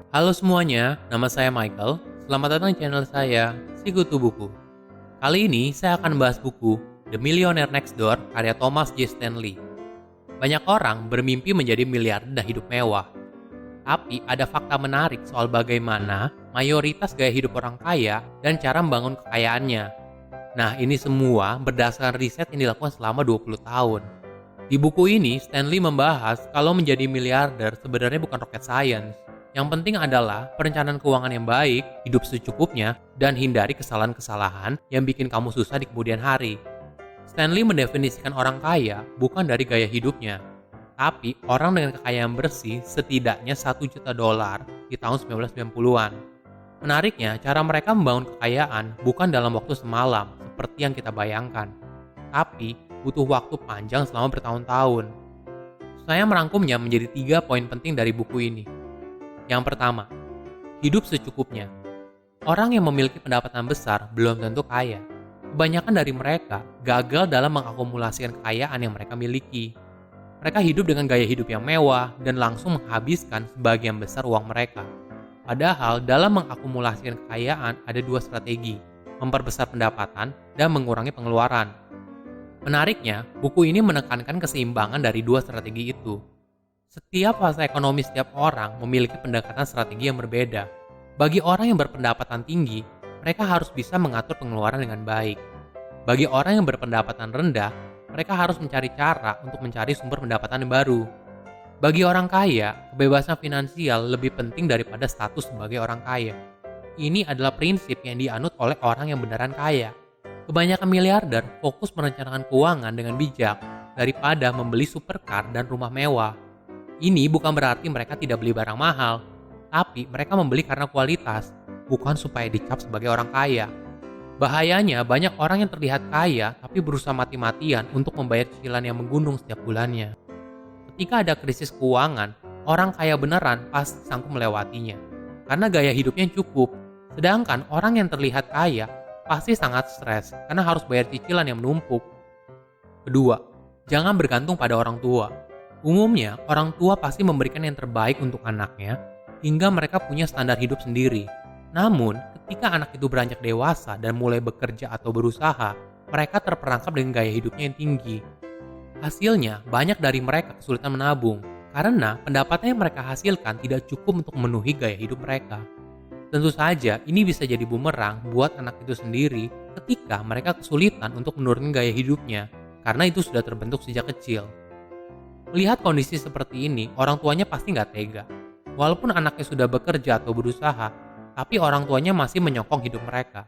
Halo semuanya, nama saya Michael. Selamat datang di channel saya, Sikutu Buku. Kali ini saya akan membahas buku The Millionaire Next Door karya Thomas J. Stanley. Banyak orang bermimpi menjadi miliarder dan hidup mewah. Tapi ada fakta menarik soal bagaimana mayoritas gaya hidup orang kaya dan cara membangun kekayaannya. Nah, ini semua berdasarkan riset yang dilakukan selama 20 tahun. Di buku ini, Stanley membahas kalau menjadi miliarder sebenarnya bukan rocket science. Yang penting adalah perencanaan keuangan yang baik, hidup secukupnya, dan hindari kesalahan-kesalahan yang bikin kamu susah di kemudian hari. Stanley mendefinisikan orang kaya bukan dari gaya hidupnya, tapi orang dengan kekayaan bersih setidaknya $1 juta di tahun 1990-an. Menariknya, cara mereka membangun kekayaan bukan dalam waktu semalam seperti yang kita bayangkan, tapi butuh waktu panjang selama bertahun-tahun. Saya merangkumnya menjadi 3 poin penting dari buku ini. Yang pertama, hidup secukupnya. Orang yang memiliki pendapatan besar belum tentu kaya. Kebanyakan dari mereka gagal dalam mengakumulasikan kekayaan yang mereka miliki. Mereka hidup dengan gaya hidup yang mewah dan langsung menghabiskan sebagian besar uang mereka. Padahal dalam mengakumulasikan kekayaan ada 2 strategi, memperbesar pendapatan dan mengurangi pengeluaran. Menariknya, buku ini menekankan keseimbangan dari 2 strategi itu. Setiap fase ekonomi setiap orang memiliki pendekatan strategi yang berbeda. Bagi orang yang berpendapatan tinggi, mereka harus bisa mengatur pengeluaran dengan baik. Bagi orang yang berpendapatan rendah, mereka harus mencari cara untuk mencari sumber pendapatan yang baru. Bagi orang kaya, kebebasan finansial lebih penting daripada status sebagai orang kaya. Ini adalah prinsip yang dianut oleh orang yang beneran kaya. Kebanyakan miliarder fokus merencanakan keuangan dengan bijak daripada membeli supercar dan rumah mewah. Ini bukan berarti mereka tidak beli barang mahal, tapi mereka membeli karena kualitas, bukan supaya dicap sebagai orang kaya. Bahayanya, banyak orang yang terlihat kaya tapi berusaha mati-matian untuk membayar cicilan yang menggunung setiap bulannya. Ketika ada krisis keuangan, orang kaya beneran pasti sanggup melewatinya, karena gaya hidupnya cukup. Sedangkan orang yang terlihat kaya pasti sangat stres karena harus bayar cicilan yang menumpuk. Kedua, jangan bergantung pada orang tua. Umumnya, orang tua pasti memberikan yang terbaik untuk anaknya hingga mereka punya standar hidup sendiri. Namun, ketika anak itu beranjak dewasa dan mulai bekerja atau berusaha, mereka terperangkap dengan gaya hidupnya yang tinggi. Hasilnya, banyak dari mereka kesulitan menabung karena pendapatan yang mereka hasilkan tidak cukup untuk memenuhi gaya hidup mereka. Tentu saja, ini bisa jadi bumerang buat anak itu sendiri ketika mereka kesulitan untuk menurunkan gaya hidupnya karena itu sudah terbentuk sejak kecil. Melihat kondisi seperti ini, orang tuanya pasti nggak tega. Walaupun anaknya sudah bekerja atau berusaha, tapi orang tuanya masih menyokong hidup mereka.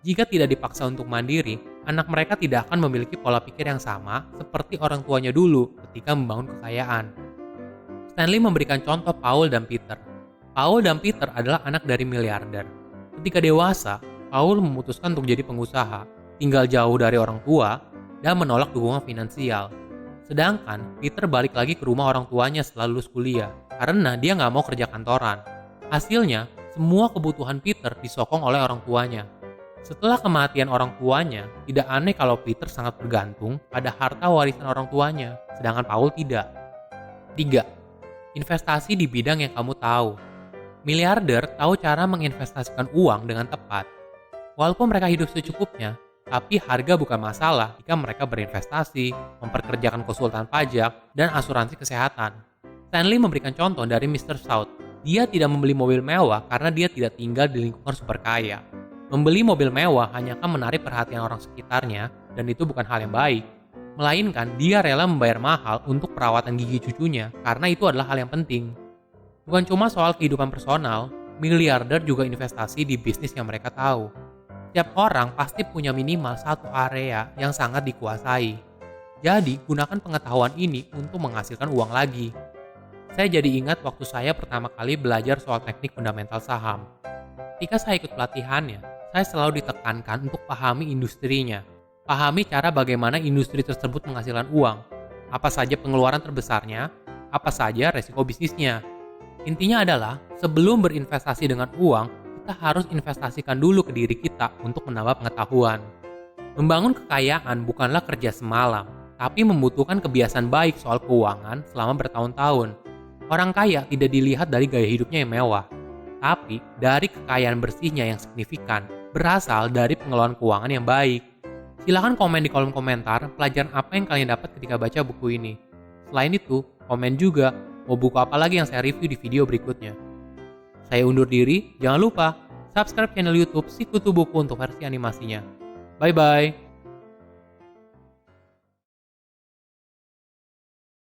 Jika tidak dipaksa untuk mandiri, anak mereka tidak akan memiliki pola pikir yang sama seperti orang tuanya dulu ketika membangun kekayaan. Stanley memberikan contoh Paul dan Peter. Paul dan Peter adalah anak dari miliarder. Ketika dewasa, Paul memutuskan untuk jadi pengusaha, tinggal jauh dari orang tua, dan menolak dukungan finansial. Sedangkan Peter balik lagi ke rumah orang tuanya setelah lulus kuliah karena dia nggak mau kerja kantoran. Hasilnya, semua kebutuhan Peter disokong oleh orang tuanya. Setelah kematian orang tuanya, tidak aneh kalau Peter sangat bergantung pada harta warisan orang tuanya, sedangkan Paul tidak. 3. Investasi di bidang yang kamu tahu. Miliarder tahu cara menginvestasikan uang dengan tepat. Walaupun mereka hidup secukupnya, tapi harga bukan masalah jika mereka berinvestasi, memperkerjakan konsultan pajak, dan asuransi kesehatan. Stanley memberikan contoh dari Mr. South. Dia tidak membeli mobil mewah karena dia tidak tinggal di lingkungan super kaya. Membeli mobil mewah hanya akan menarik perhatian orang sekitarnya, dan itu bukan hal yang baik. Melainkan dia rela membayar mahal untuk perawatan gigi cucunya karena itu adalah hal yang penting. Bukan cuma soal kehidupan personal, miliarder juga investasi di bisnis yang mereka tahu. Setiap orang pasti punya minimal satu area yang sangat dikuasai. Jadi, gunakan pengetahuan ini untuk menghasilkan uang lagi. Saya jadi ingat waktu saya pertama kali belajar soal teknik fundamental saham. Ketika saya ikut pelatihannya, saya selalu ditekankan untuk pahami industrinya. Pahami cara bagaimana industri tersebut menghasilkan uang. Apa saja pengeluaran terbesarnya, apa saja resiko bisnisnya. Intinya adalah, sebelum berinvestasi dengan uang, kita harus investasikan dulu ke diri kita untuk menambah pengetahuan. Membangun kekayaan bukanlah kerja semalam, tapi membutuhkan kebiasaan baik soal keuangan selama bertahun-tahun. Orang kaya tidak dilihat dari gaya hidupnya yang mewah, Tapi dari kekayaan bersihnya yang signifikan berasal dari pengelolaan keuangan yang baik. Silahkan komen di kolom komentar pelajaran apa yang kalian dapat ketika baca buku ini. Selain itu, komen juga mau buku apa lagi yang saya review di video berikutnya. Saya undur diri, jangan lupa subscribe channel YouTube Sikutu Buku untuk versi animasinya. Bye-bye.